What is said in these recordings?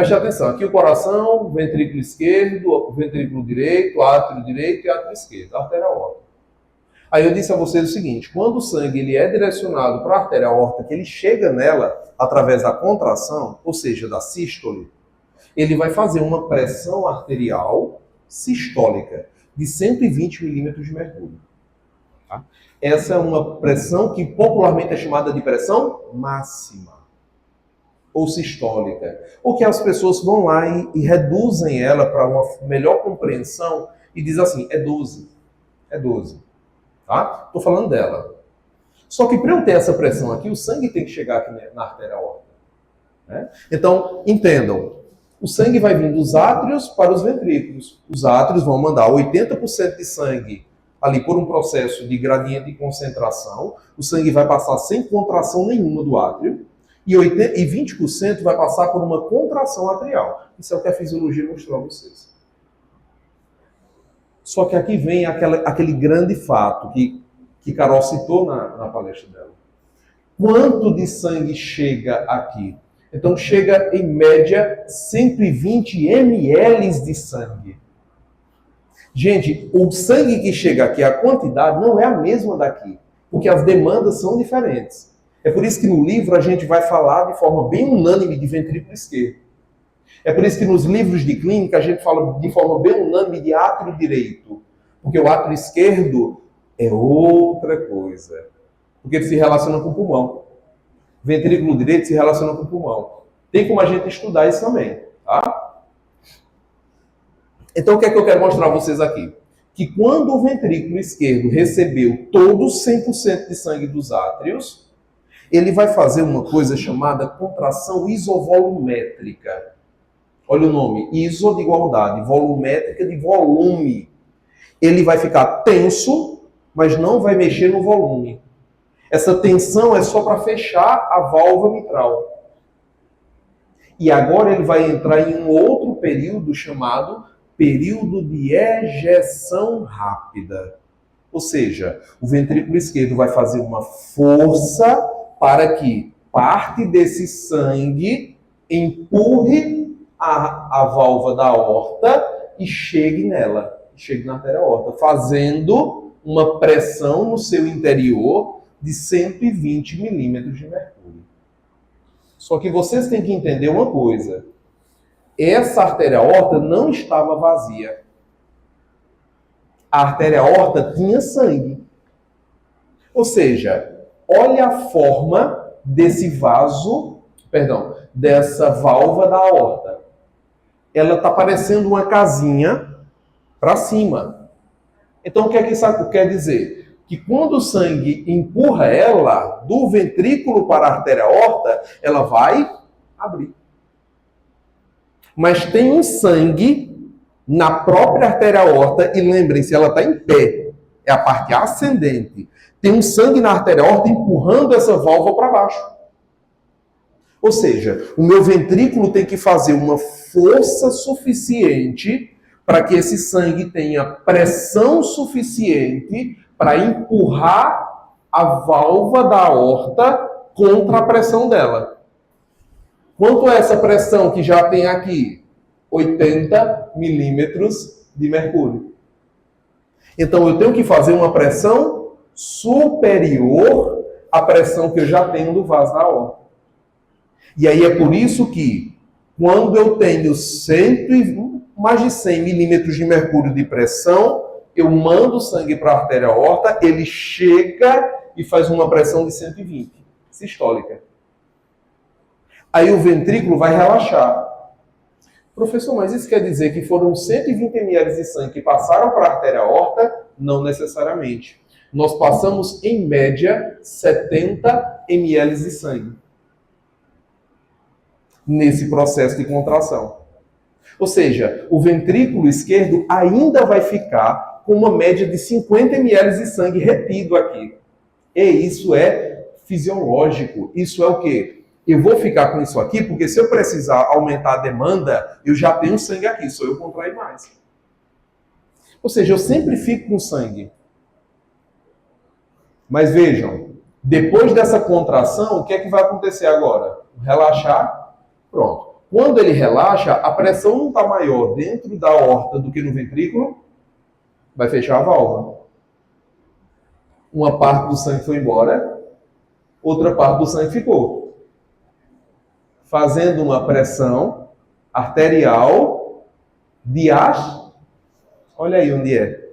preste atenção. Aqui o coração, ventrículo esquerdo, ventrículo direito, átrio direito e átrio esquerdo, artéria aorta. Aí eu disse a vocês o seguinte, quando o sangue ele é direcionado para a artéria aorta, que ele chega nela através da contração, ou seja, da sístole, ele vai fazer uma pressão arterial sistólica de 120 milímetros de mercúrio. Tá? Essa é uma pressão que popularmente é chamada de pressão máxima ou sistólica. Porque as pessoas vão lá e reduzem ela para uma melhor compreensão e diz assim, é 12. É 12. Tá? Estou falando dela. Só que para eu ter essa pressão aqui, o sangue tem que chegar aqui na artéria aorta. Né? Então, entendam. O sangue vai vir dos átrios para os ventrículos. Os átrios vão mandar 80% de sangue ali por um processo de gradiente de concentração. O sangue vai passar sem contração nenhuma do átrio. E 20% vai passar por uma contração atrial. Isso é o que a fisiologia mostrou a vocês. Só que aqui vem aquele grande fato que Carol citou na palestra dela. Quanto de sangue chega aqui? Então chega em média 120 ml de sangue. Gente, o sangue que chega aqui, a quantidade não é a mesma daqui, porque as demandas são diferentes. É por isso que no livro a gente vai falar de forma bem unânime de ventrículo esquerdo. É por isso que nos livros de clínica a gente fala de forma bem unânime de átrio direito. Porque o átrio esquerdo é outra coisa. Porque ele se relaciona com o pulmão. O ventrículo direito se relaciona com o pulmão. Tem como a gente estudar isso também. Tá? Então o que é que eu quero mostrar a vocês aqui? Que quando o ventrículo esquerdo recebeu todo 100% de sangue dos átrios, ele vai fazer uma coisa chamada contração isovolumétrica. Olha o nome, iso de igualdade, volumétrica de volume. Ele vai ficar tenso, mas não vai mexer no volume. Essa tensão é só para fechar a válvula mitral. E agora ele vai entrar em um outro período chamado período de ejeção rápida. Ou seja, o ventrículo esquerdo vai fazer uma força para que parte desse sangue empurre a válvula da aorta e chegue nela, chegue na artéria aorta, fazendo uma pressão no seu interior de 120 milímetros de mercúrio. Só que vocês têm que entender uma coisa. Essa artéria aorta não estava vazia. A artéria aorta tinha sangue. Ou seja, olha a forma desse vaso, dessa válvula da aorta. Ela está parecendo uma casinha para cima. Então, o que é que isso quer dizer? Que quando o sangue empurra ela do ventrículo para a artéria aorta, ela vai abrir. Mas tem um sangue na própria artéria aorta, e lembrem-se, ela está em pé, é a parte ascendente. Tem um sangue na artéria aorta empurrando essa válvula para baixo. Ou seja, o meu ventrículo tem que fazer uma força suficiente para que esse sangue tenha pressão suficiente para empurrar a válvula da aorta contra a pressão dela. Quanto é essa pressão que já tem aqui? 80 milímetros de mercúrio. Então eu tenho que fazer uma pressão superior à pressão que eu já tenho no vaso da aorta. E aí é por isso que, quando eu tenho mais de 100 milímetros de mercúrio de pressão, eu mando o sangue para a artéria aorta, ele chega e faz uma pressão de 120, sistólica. Aí o ventrículo vai relaxar. Professor, mas isso quer dizer que foram 120 ml de sangue que passaram para a artéria aorta? Não necessariamente. Nós passamos, em média, 70 ml de sangue nesse processo de contração. Ou seja, o ventrículo esquerdo ainda vai ficar com uma média de 50 ml de sangue retido aqui. E isso é fisiológico. Isso é o quê? Eu vou ficar com isso aqui, porque se eu precisar aumentar a demanda, eu já tenho sangue aqui, só eu contrair mais. Ou seja, eu sempre fico com sangue. Mas vejam, depois dessa contração, o que é que vai acontecer agora? Relaxar, pronto. Quando ele relaxa, a pressão não está maior dentro da aorta do que no ventrículo, vai fechar a válvula. Uma parte do sangue foi embora, outra parte do sangue ficou. Fazendo uma pressão arterial diastólica. Olha aí onde é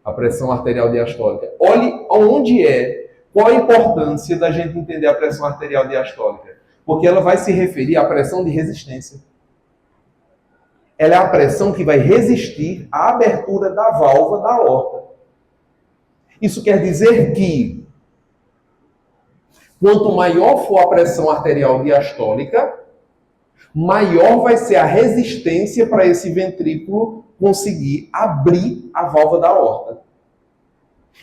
a pressão arterial diastólica. Olhe onde é. Qual a importância da gente entender a pressão arterial diastólica? Porque ela vai se referir à pressão de resistência. Ela é a pressão que vai resistir à abertura da válvula da aorta. Isso quer dizer que quanto maior for a pressão arterial diastólica, maior vai ser a resistência para esse ventrículo conseguir abrir a válvula da aorta.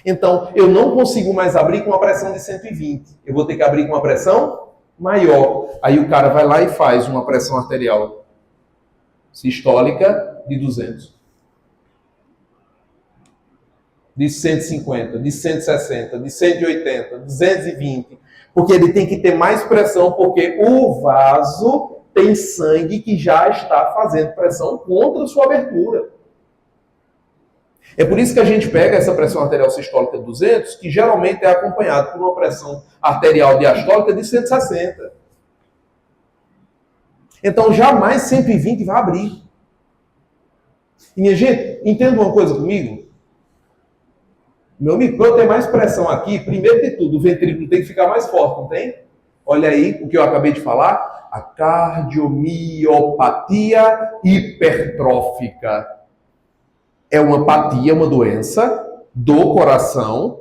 Então, eu não consigo mais abrir com uma pressão de 120. Eu vou ter que abrir com uma pressão maior. Aí o cara vai lá e faz uma pressão arterial sistólica de 200. De 150, de 160, de 180, 220. Porque ele tem que ter mais pressão, porque o vaso tem sangue que já está fazendo pressão contra a sua abertura. É por isso que a gente pega essa pressão arterial sistólica de 200, que geralmente é acompanhado por uma pressão arterial diastólica de 160. Então, jamais 120 vai abrir. E, minha gente, entenda uma coisa comigo? Meu amigo, para eu ter mais pressão aqui, primeiro de tudo, o ventrículo tem que ficar mais forte, não tem? Olha aí o que eu acabei de falar. A cardiomiopatia hipertrófica. É uma apatia, uma doença do coração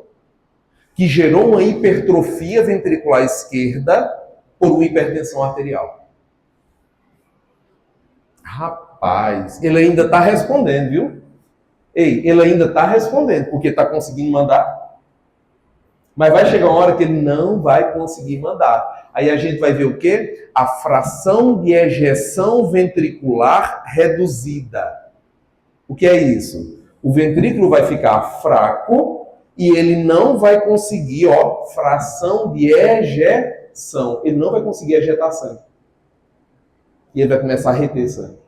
que gerou uma hipertrofia ventricular esquerda por uma hipertensão arterial. Rapaz, ele ainda está respondendo, viu? Ei, ele ainda está respondendo, porque está conseguindo mandar. Mas vai chegar uma hora que ele não vai conseguir mandar. Aí a gente vai ver o quê? A fração de ejeção ventricular reduzida. O que é isso? O ventrículo vai ficar fraco e ele não vai conseguir, fração de ejeção. Ele não vai conseguir ejetar sangue. E ele vai começar a reter sangue.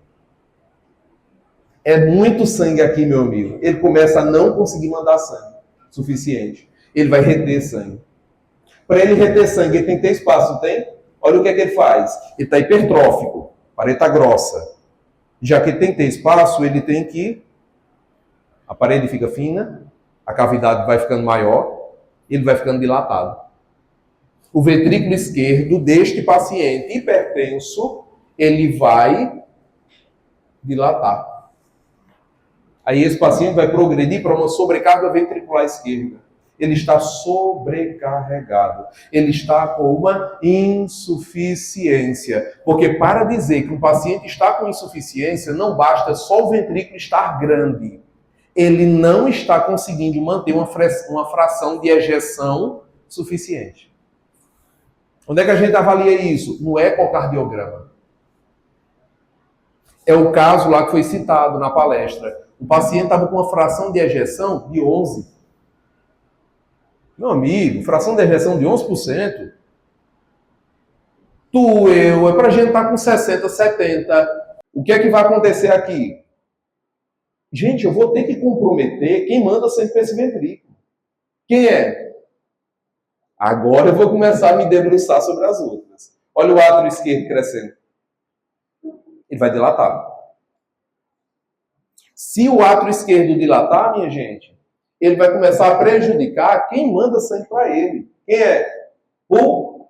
É muito sangue aqui, meu amigo. Ele começa a não conseguir mandar sangue suficiente. Ele vai reter sangue. Para ele reter sangue, ele tem que ter espaço, não tem? Olha o que é que ele faz. Ele está hipertrófico, a parede está grossa. Já que ele tem que ter espaço, ele tem que... A parede fica fina, a cavidade vai ficando maior, ele vai ficando dilatado. O ventrículo esquerdo deste paciente hipertenso, ele vai dilatar. Aí esse paciente vai progredir para uma sobrecarga ventricular esquerda. Ele está sobrecarregado. Ele está com uma insuficiência. Porque para dizer que um paciente está com insuficiência, não basta só o ventrículo estar grande. Ele não está conseguindo manter uma fração de ejeção suficiente. Onde é que a gente avalia isso? No ecocardiograma. É o caso lá que foi citado na palestra. O paciente estava com uma fração de ejeção de 11%. Meu amigo, fração de ejeção de 11%. É para a gente estar com 60%, 70%. O que é que vai acontecer aqui? Gente, eu vou ter que comprometer quem manda sangue para esse ventrículo. Quem é? Agora eu vou começar a me debruçar sobre as outras. Olha o átrio esquerdo crescendo. Ele vai dilatar. Se o átrio esquerdo dilatar, minha gente, ele vai começar a prejudicar quem manda sangue para ele. Quem é? O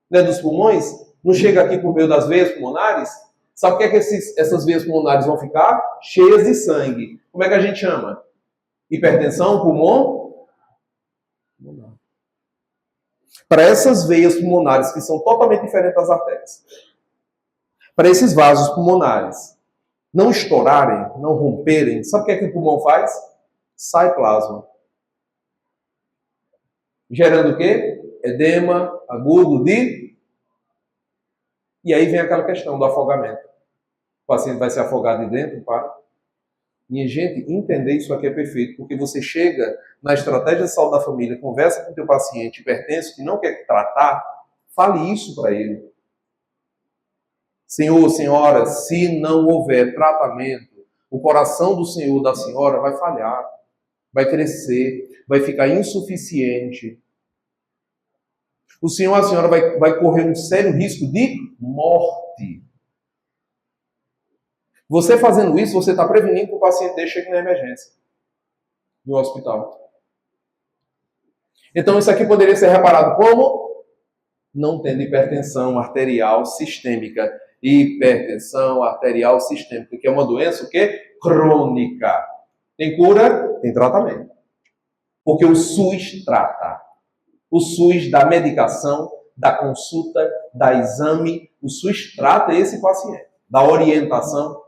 dos pulmões? Não chega aqui por meio das veias pulmonares? Sabe o que é que essas veias pulmonares vão ficar? Cheias de sangue. Como é que a gente chama? Hipertensão pulmonar. Para essas veias pulmonares que são totalmente diferentes das artérias, para esses vasos pulmonares não estourarem, não romperem, sabe o que é que o pulmão faz? Sai plasma. Gerando o quê? Edema agudo de... E aí vem aquela questão do afogamento. O paciente vai se afogar de dentro para... Minha gente, entender isso aqui é perfeito, porque você chega na estratégia de saúde da família, conversa com o teu paciente hipertenso que não quer tratar, fale isso para ele. Senhor, senhora, se não houver tratamento, o coração do senhor, da senhora, vai falhar, vai crescer, vai ficar insuficiente. O senhor, a senhora vai correr um sério risco de morte. Você fazendo isso, você está prevenindo que o paciente dele chegue na emergência, no hospital. Então, isso aqui poderia ser reparado como não tendo hipertensão arterial sistêmica. Hipertensão arterial sistêmica, que é uma doença o quê? Crônica. Tem cura? Tem tratamento. Porque o SUS trata. O SUS dá medicação, dá consulta, dá exame. O SUS trata esse paciente. Dá orientação.